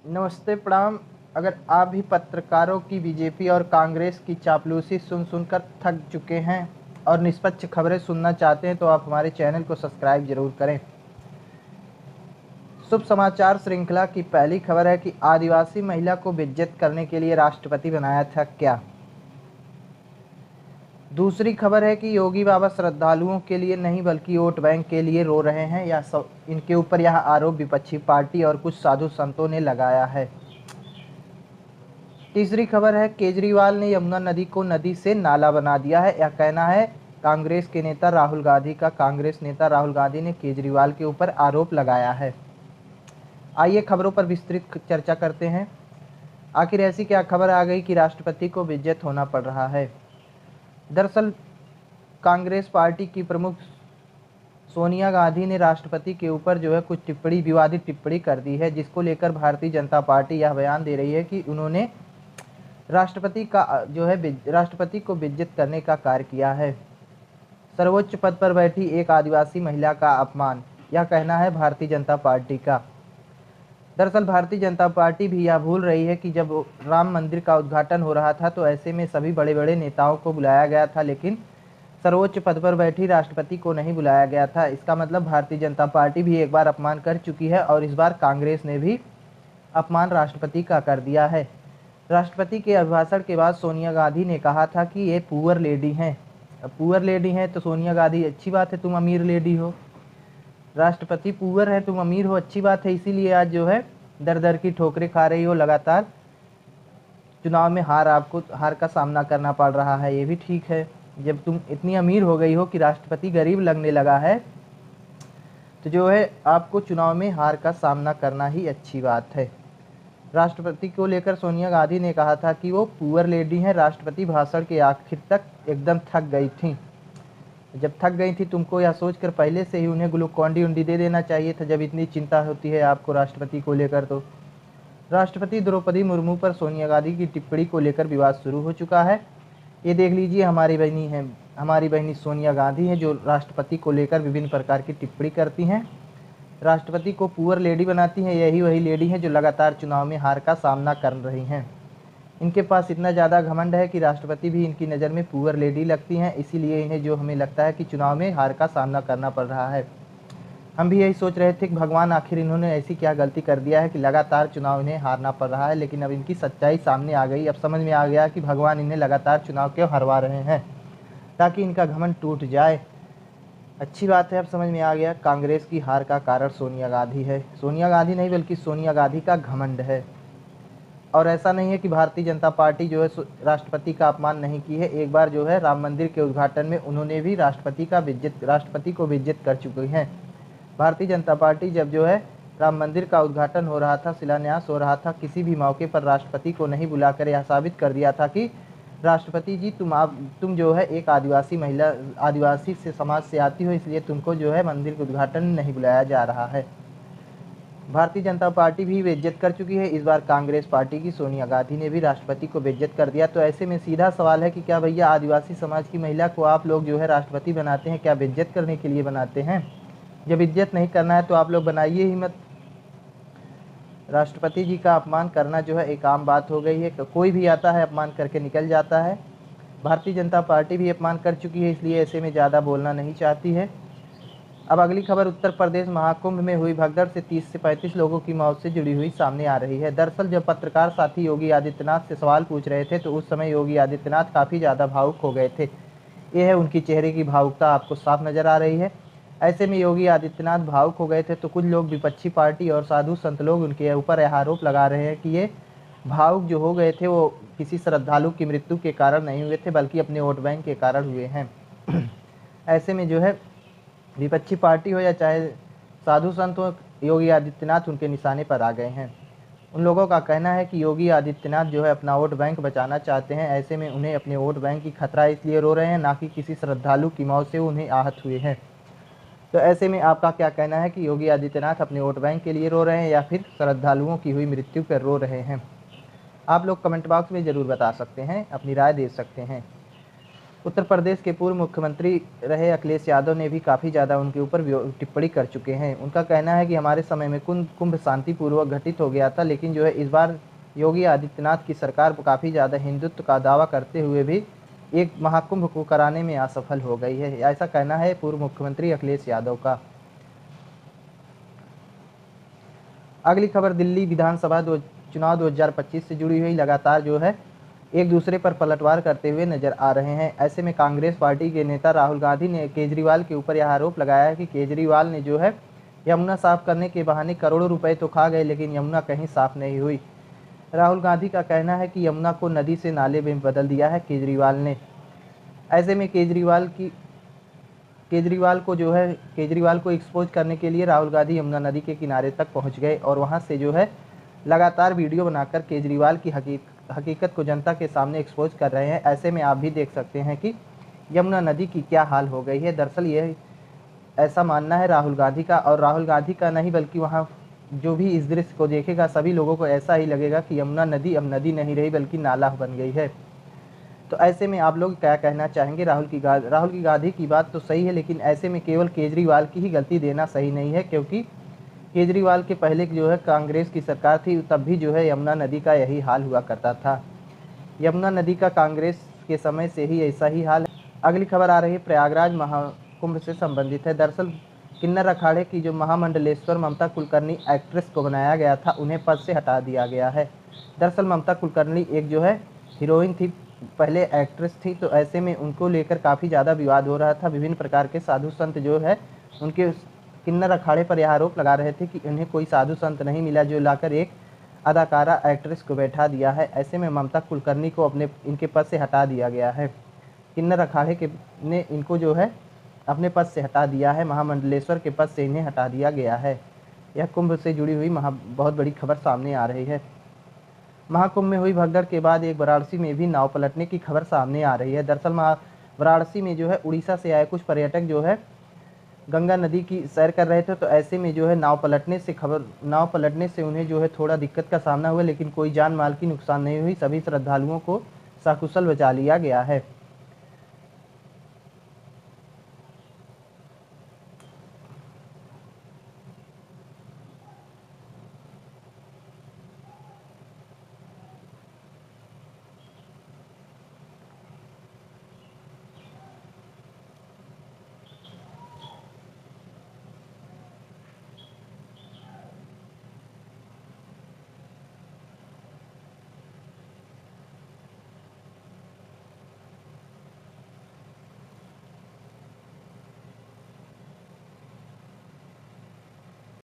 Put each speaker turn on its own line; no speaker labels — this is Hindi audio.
नमस्ते, प्रणाम। अगर आप भी पत्रकारों की बीजेपी और कांग्रेस की चापलूसी सुन सुनकर थक चुके हैं और निष्पक्ष खबरें सुनना चाहते हैं तो आप हमारे चैनल को सब्सक्राइब जरूर करें। शुभ समाचार श्रृंखला की पहली खबर है कि आदिवासी महिला को बेइज्जत करने के लिए राष्ट्रपति बनाया था क्या। दूसरी खबर है कि योगी बाबा श्रद्धालुओं के लिए नहीं बल्कि वोट बैंक के लिए रो रहे हैं। इनके ऊपर यह आरोप विपक्षी पार्टी और कुछ साधु संतों ने लगाया है। तीसरी खबर है केजरीवाल ने यमुना नदी को नदी से नाला बना दिया है, यह कहना है कांग्रेस के नेता राहुल गांधी का। कांग्रेस नेता राहुल गांधी ने केजरीवाल के ऊपर आरोप लगाया है। आइए खबरों पर विस्तृत चर्चा करते हैं। आखिर ऐसी क्या खबर आ गई कि राष्ट्रपति को बेइज्जत होना पड़ रहा है। दरअसल कांग्रेस पार्टी की प्रमुख सोनिया गांधी ने राष्ट्रपति के ऊपर कुछ विवादित टिप्पणी कर दी है, जिसको लेकर भारतीय जनता पार्टी यह बयान दे रही है कि उन्होंने राष्ट्रपति को बेइज्जत करने का कार्य किया है। सर्वोच्च पद पर बैठी एक आदिवासी महिला का अपमान, यह कहना है भारतीय जनता पार्टी का। दरअसल भारतीय जनता पार्टी भी यह भूल रही है कि जब राम मंदिर का उद्घाटन हो रहा था तो ऐसे में सभी बड़े बड़े नेताओं को बुलाया गया था, लेकिन सर्वोच्च पद पर बैठी राष्ट्रपति को नहीं बुलाया गया था। इसका मतलब भारतीय जनता पार्टी भी एक बार अपमान कर चुकी है और इस बार कांग्रेस ने भी अपमान राष्ट्रपति का कर दिया है। राष्ट्रपति के अभिभाषण के बाद सोनिया गांधी ने कहा था कि ये पुअर लेडी हैं। अब पुअर लेडी हैं तो सोनिया गांधी, अच्छी बात है, तुम अमीर लेडी हो। राष्ट्रपति पुअर है, तुम अमीर हो, अच्छी बात है, इसीलिए आज दर दर की ठोकरें खा रही हो। लगातार चुनाव में आपको हार का सामना करना पड़ रहा है, ये भी ठीक है। जब तुम इतनी अमीर हो गई हो कि राष्ट्रपति गरीब लगने लगा है तो आपको चुनाव में हार का सामना करना ही अच्छी बात है। राष्ट्रपति को लेकर सोनिया गांधी ने कहा था कि वो पुअर लेडी हैं। राष्ट्रपति भाषण के आखिर तक एकदम थक गई थी। जब थक गई थी तुमको यह सोचकर पहले से ही उन्हें ग्लूकोन डी दे देना चाहिए था, जब इतनी चिंता होती है आपको राष्ट्रपति को लेकर। तो राष्ट्रपति द्रौपदी मुर्मू पर सोनिया गांधी की टिप्पणी को लेकर विवाद शुरू हो चुका है। ये देख लीजिए, हमारी बहनी सोनिया गांधी है जो राष्ट्रपति को लेकर विभिन्न प्रकार की टिप्पणी करती हैं, राष्ट्रपति को पुअर लेडी बनाती हैं। यही वही लेडी हैं जो लगातार चुनाव में हार का सामना कर रही हैं। इनके पास इतना ज़्यादा घमंड है कि राष्ट्रपति भी इनकी नज़र में पुअर लेडी लगती हैं, इसीलिए इन्हें हमें लगता है कि चुनाव में हार का सामना करना पड़ रहा है। हम भी यही सोच रहे थे कि भगवान, आखिर इन्होंने ऐसी क्या गलती कर दिया है कि लगातार चुनाव इन्हें हारना पड़ रहा है। लेकिन अब इनकी सच्चाई सामने आ गई। अब समझ में आ गया कि भगवान इन्हें लगातार चुनाव क्यों हरवा रहे हैं, ताकि इनका घमंड टूट जाए। अच्छी बात है, अब समझ में आ गया कांग्रेस की हार का कारण सोनिया गांधी है। सोनिया गांधी नहीं बल्कि सोनिया गांधी का घमंड है। और ऐसा नहीं है कि भारतीय जनता पार्टी राष्ट्रपति का अपमान नहीं की है। एक बार राम मंदिर के उद्घाटन में उन्होंने भी राष्ट्रपति को बेइज्जत कर चुकी हैं। भारतीय जनता पार्टी जब राम मंदिर का उद्घाटन हो रहा था, शिलान्यास हो रहा था, किसी भी मौके पर राष्ट्रपति को नहीं बुलाकर यह साबित कर दिया था कि राष्ट्रपति जी तुम एक आदिवासी से समाज से आती हो, इसलिए तुमको मंदिर के उद्घाटन नहीं बुलाया जा रहा है। भारतीय जनता पार्टी भी बेइज्जत कर चुकी है। इस बार कांग्रेस पार्टी की सोनिया गांधी ने भी राष्ट्रपति को बेइज्जत कर दिया। तो ऐसे में सीधा सवाल है कि क्या भैया आदिवासी समाज की महिला को आप लोग राष्ट्रपति बनाते हैं, क्या बेइज्जत करने के लिए बनाते हैं? जब इज्जत नहीं करना है तो आप लोग बनाइए ही मत। राष्ट्रपति जी का अपमान करना एक आम बात हो गई है। कोई भी आता है अपमान करके निकल जाता है। भारतीय जनता पार्टी भी अपमान कर चुकी है, इसलिए ऐसे में ज़्यादा बोलना नहीं चाहती है। अब अगली खबर उत्तर प्रदेश महाकुंभ में हुई भगदड़ से 30 से 35 लोगों की मौत से जुड़ी हुई सामने आ रही है। दरअसल जब पत्रकार साथी योगी आदित्यनाथ से सवाल पूछ रहे थे तो उस समय योगी आदित्यनाथ काफ़ी ज़्यादा भावुक हो गए थे। ये है, उनकी चेहरे की भावुकता आपको साफ नज़र आ रही है। ऐसे में योगी आदित्यनाथ भावुक हो गए थे तो कुछ लोग, विपक्षी पार्टी और साधु संत लोग उनके ऊपर यह आरोप लगा रहे हैं कि ये भावुक जो हो गए थे वो किसी श्रद्धालु की मृत्यु के कारण नहीं हुए थे, बल्कि अपने वोट बैंक के कारण हुए हैं। ऐसे में विपक्षी पार्टी हो या चाहे साधु संत हो, योगी आदित्यनाथ उनके निशाने पर आ गए हैं। उन लोगों का कहना है कि योगी आदित्यनाथ अपना वोट बैंक बचाना चाहते हैं। ऐसे में उन्हें अपने वोट बैंक की खतरा इसलिए रो रहे हैं, ना कि किसी श्रद्धालु की मौत से उन्हें आहत हुए हैं। तो ऐसे में आपका क्या कहना है कि योगी आदित्यनाथ अपने वोट बैंक के लिए रो रहे हैं या फिर श्रद्धालुओं की हुई मृत्यु पर रो रहे हैं? आप लोग कमेंट बॉक्स में ज़रूर बता सकते हैं, अपनी राय दे सकते हैं। उत्तर प्रदेश के पूर्व मुख्यमंत्री रहे अखिलेश यादव ने भी काफ़ी ज़्यादा उनके ऊपर टिप्पणी कर चुके हैं। उनका कहना है कि हमारे समय में कुंभ शांतिपूर्वक घटित हो गया था, लेकिन जो है इस बार योगी आदित्यनाथ की सरकार काफ़ी ज़्यादा हिंदुत्व का दावा करते हुए भी एक महाकुंभ को कराने में असफल हो गई है। ऐसा कहना है पूर्व मुख्यमंत्री अखिलेश यादव का। अगली खबर दिल्ली विधानसभा चुनाव 2025 से जुड़ी हुई लगातार जो है एक दूसरे पर पलटवार करते हुए नजर आ रहे हैं। ऐसे में कांग्रेस पार्टी के नेता राहुल गांधी ने केजरीवाल के ऊपर यह आरोप लगाया है कि केजरीवाल ने जो है यमुना साफ करने के बहाने करोड़ों रुपए तो खा गए, लेकिन यमुना कहीं साफ नहीं हुई। राहुल गांधी का कहना है कि यमुना को नदी से नाले में बदल दिया है केजरीवाल ने। ऐसे में केजरीवाल को एक्सपोज करने के लिए राहुल गांधी यमुना नदी के किनारे तक पहुंच गए और वहां से जो है लगातार वीडियो बनाकर केजरीवाल की हकीकत को जनता के सामने एक्सपोज कर रहे हैं। ऐसे में आप भी देख सकते हैं कि यमुना नदी की क्या हाल हो गई है। दरअसल यह ऐसा मानना है राहुल गांधी का, और राहुल गांधी का नहीं बल्कि वहाँ जो भी इस दृश्य को देखेगा सभी लोगों को ऐसा ही लगेगा कि यमुना नदी अब नदी नहीं रही बल्कि नाला बन गई है। तो ऐसे में आप लोग क्या कहना चाहेंगे? राहुल की गांधी की बात तो सही है, लेकिन ऐसे में केवल केजरीवाल की ही गलती देना सही नहीं है, क्योंकि केजरीवाल के पहले जो है कांग्रेस की सरकार थी तब भी जो है यमुना नदी का यही हाल हुआ करता था। यमुना नदी का कांग्रेस के समय से ही ऐसा ही हाल है। अगली खबर आ रही है प्रयागराज महाकुंभ से संबंधित है। दरअसल किन्नर अखाड़े की जो महामंडलेश्वर ममता कुलकर्णी एक्ट्रेस को बनाया गया था, उन्हें पद से हटा दिया गया है। दरअसल ममता कुलकर्णी एक जो है हीरोइन थी, पहले एक्ट्रेस थी, तो ऐसे में उनको लेकर काफ़ी ज़्यादा विवाद हो रहा था। विभिन्न प्रकार के साधु संत जो है उनके किन्नर अखाड़े पर यह आरोप लगा रहे थे कि उन्हें कोई साधु संत नहीं मिला जो लाकर एक अदाकारा एक्ट्रेस को बैठा दिया है। ऐसे में ममता कुलकर्णी को इनके पद से हटा दिया गया है। किन्नर अखाड़े ने इनको जो है अपने पद से हटा दिया है, महामंडलेश्वर के पद से इन्हें हटा दिया गया है। यह कुंभ से जुड़ी हुई बहुत बड़ी खबर सामने आ रही है। महाकुंभ में हुई भगदड़ के बाद एक वाराणसी में भी नाव पलटने की खबर सामने आ रही है। दरअसल वाराणसी में जो है उड़ीसा से आए कुछ पर्यटक जो है गंगा नदी की सैर कर रहे थे, तो ऐसे में जो है नाव पलटने से उन्हें जो है थोड़ा दिक्कत का सामना हुआ, लेकिन कोई जान माल की नुकसान नहीं हुई। सभी श्रद्धालुओं को सकुशल बचा लिया गया है।